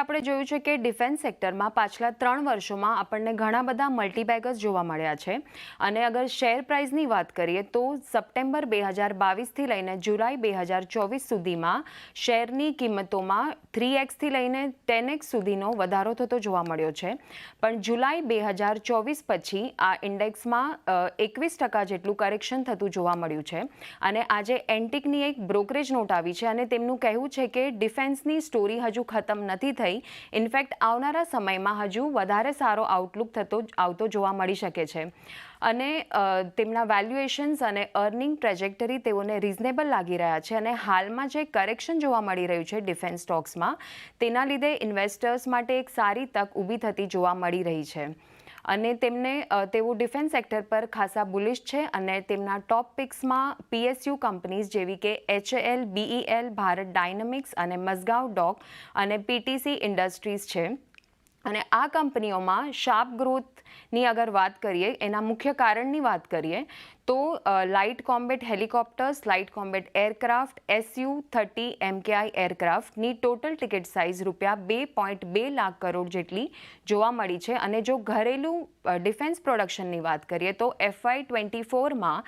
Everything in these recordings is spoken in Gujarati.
આપણે જોયું છે કે ડિફેન્સ સેક્ટરમાં પાછલા 3 વર્ષોમાં આપણને ઘણા બધા મલ્ટીબેગર્સ જોવા મળ્યા છે અને અગર શેર પ્રાઇસની વાત કરીએ તો સપ્ટેમ્બર 2022થી લઈને જુલાઈ 2024 સુધીમાં શેરની કિંમતોમાં 3x થી લઈને 10x સુધીનો વધારો થતો જોવા મળ્યો છે. પણ જુલાઈ 2024 પછી આ ઇન્ડેક્સમાં 21% જેટલું કરેક્શન થતું જોવા મળ્યું છે અને આજે એન્ટિકની એક બ્રોકરેજ નોટ આવી છે અને તેમનું કહેવું છે કે ડિફેન્સની સ્ટોરી હજુ ખતમ નથી થઈ. ઇનફેક્ટ આવનારા સમયમાં હજુ વધારે સારો આઉટલુક આવતો જોવા મળી શકે છે અને તેમના વેલ્યુએશન્સ અને અર્નિંગ ટ્રેજેક્ટરી તેઓને રિઝનેબલ લાગી રહ્યા છે અને હાલમાં જે કરેક્શન જોવા મળી રહ્યું છે ડિફેન્સ સ્ટોક્સમાં તેના લીધે ઇન્વેસ્ટર્સ માટે એક સારી તક ઊભી થતી જોવા મળી રહી છે અને તેઓ ડિફેન્સ સેક્ટર પર ખાસા બુલિશ છે અને તેમના ટોપ પિક્સમાં PSU કંપનીઝ જેવી કે HAL, BEL, ભારત ડાયનેમિક્સ અને મઝગાંવ ડોક અને PTC ઇન્ડસ્ટ્રીઝ છે. અને આ કંપનીઓમાં શાર્પ ગ્રોથની અગર વાત કરીએ, એના મુખ્ય કારણની વાત કરીએ તો light combat helicopters, light combat aircraft, Su-30 MKI એરક્રાફ્ટની total ticket size ₹2.2 lakh crore જેટલી જોવા મળી છે. અને જો ઘરેલું ડિફેન્સ પ્રોડક્શનની વાત કરીએ તો FY24માં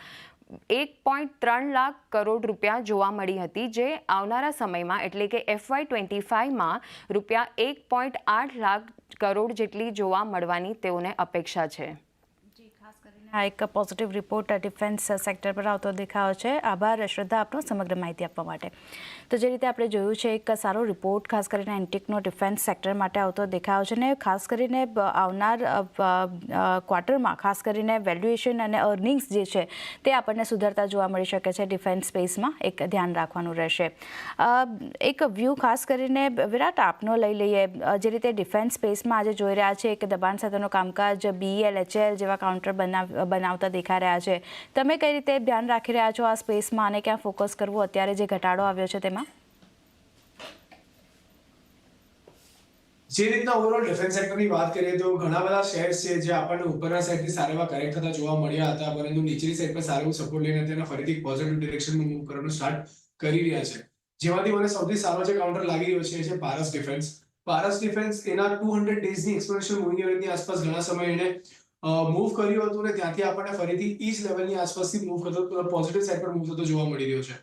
1.3 લાખ કરોડ રૂપિયા જોવા મળી હતી, જે આવનારા સમયમાં એટલે કે FY25માં ₹1.8 લાખ કરોડ જેટલી જોવા મળવાની તેઓને અપેક્ષા છે. આ એક પોઝિટિવ રિપોર્ટ ડિફેન્સ સેક્ટર પર આવતો દેખાયો છે. આભાર શ્રદ્ધા આપનો સમગ્ર માહિતી આપવા માટે. તો જે રીતે આપણે જોયું છે એક સારો રિપોર્ટ ખાસ કરીને એન્ટિકનો ડિફેન્સ સેક્ટર માટે આવતો દેખાયો છે ને ખાસ કરીને આવનાર ક્વાર્ટરમાં ખાસ કરીને વેલ્યુએશન અને અર્નિંગ્સ જે છે તે આપણને સુધરતા જોવા મળી શકે છે. ડિફેન્સ સ્પેસમાં એક ધ્યાન રાખવાનું રહેશે. એક વ્યૂ ખાસ કરીને વિરાટ આપનો લઈ લઈએ. જે રીતે ડિફેન્સ સ્પેસમાં આજે જોઈ રહ્યા છે એક દબાણ સાથેનું કામકાજ BEL, HAL જેવા કાઉન્ટર બનાવતા દેખાઈ રહ્યા છે. તમે કઈ રીતે ધ્યાન રાખી રહ્યા છો આ સ્પેસમાં અને ક્યાં ફોકસ કરવું અત્યારે જે ઘટાડો આવ્યો છે તેમાં? જે રીતના ઓવરઓલ ડિફેન્સ સેક્ટરની વાત કરીએ તો ઘણા બધા શેર્સ છે જે આપણને ઉપરના સાઈડથી સારા એવા કરેક્ટ થતા જોવા મળ્યા હતા, પરંતુ નીચેની સાઈડ પર સારો સપોર્ટ લઈને તેના ફરીથી પોઝિટિવ ડિરેક્શનમાં મૂવ કરવાનું સ્ટાર્ટ કરી રહ્યા છે. જેમાંથી મને સૌથી સારો જે કાઉન્ટર લાગી રહ્યો છે પારસ ડિફેન્સ. પારસ ડિફેન્સ એના 200 ડેઝની એક્સપોનેન્શિયલ મૂવિંગ એવરેજની આસપાસ ઘણા સમય એને મૂવ કર્યું હતું ને ત્યાંથી આપણને ફરીથી ઈચ લેવલની આસપાસથી મૂવ કરતો પોઝિટિવ સાઈડ પર મૂવ થતો જોવા મળી રહ્યો છે.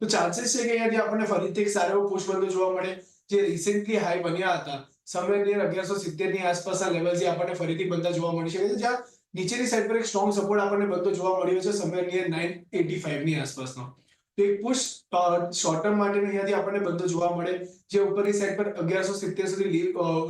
તો ચાન્સીસ છે કે અહીંયાથી આપણને ફરીથી એક સારો એવો પુશ બનતો જોવા મળે. જે રિસેન્ટલી હાઈ બન્યા હતા સમય નિયર 1170 ની આસપાસના લેવલ જે આપણને ફરીથી બનતા જોવા મળી શકે છે, જ્યાં નીચેની સાઈડ પર એક સ્ટ્રોંગ સપોર્ટ આપણને બનતો જોવા મળ્યો છે સમય નિયર 985 ની આસપાસનો. તો એક પુશ શોર્ટ ટર્મ માટે અહીંયાથી આપણને બનતો જોવા મળે, જે ઉપરની સાઈડ પર 1170 સુધી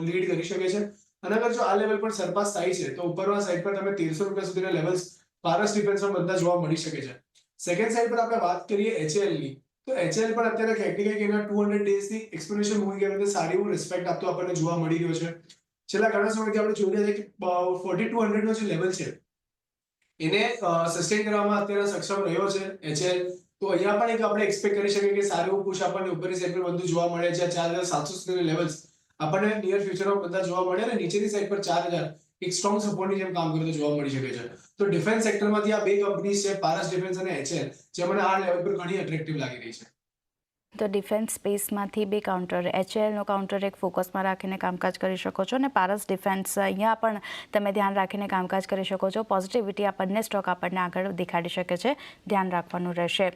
લીડ કરી શકે છે. અને અગર જો આ લેવલ પર સરપાસ થાય છે તો ઉપરના સાઈડ પર તમે ₹1300 સુધીના લેવલ્સ પારસ ડિફેન્સમાં બનતા જોવા મળી શકે છે. સેકન્ડ સાઈડ પર આપણે વાત કરીએ HAL ની, તો HAL પણ અત્યારે ક્યાંક એના 200 ડેઝની એક્સપોનેન્શિયલ મૂવિંગ એવરેજ સારી એવું રિસ્પેક્ટ આપતો આપણને જોવા મળી રહ્યો છે. છેલ્લા ઘણા સમયથી આપણે જોઈ રહ્યા છીએ કે 4200 નો જે લેવલ છે એને સસ્ટેન કરવામાં અત્યારે સક્ષમ રહ્યો છે HAL. તો અહીંયા પણ એક આપણે એક્સપેક્ટ કરી શકીએ કે સારું એવું પુશ આપણને ઉપરની સાઈડ પર બનતું જોવા મળે છે. 4700 સુધીના લેવલ્સ આપણને નિયર ફ્યુચરમાં બધા જોવા મળે અને નીચેની સાઈડ પર 4000 એક સ્ટ્રોંગ સપોર્ટની જેમ કામ કરતો જોવા મળી શકે છે. તો ડિફેન્સ સેક્ટરમાંથી આ બે કંપનીઝ છે પારસ ડિફેન્સ અને HAL, જે મને આ લેવલ પર ઘણી એટ્રેક્ટિવ લાગી રહી છે. તો ડિફેન્સ સ્પેસમાંથી બે કાઉન્ટર, HALનો કાઉન્ટર એક ફોકસમાં રાખીને કામકાજ કરી શકો છો અને પારસ ડિફેન્સ અહીંયા પણ તમે ધ્યાન રાખીને કામકાજ કરી શકો છો. પોઝિટિવિટી આ બંને સ્ટોક આપણને આગળ દેખાડી શકે છે, ધ્યાન રાખવાનું રહેશે.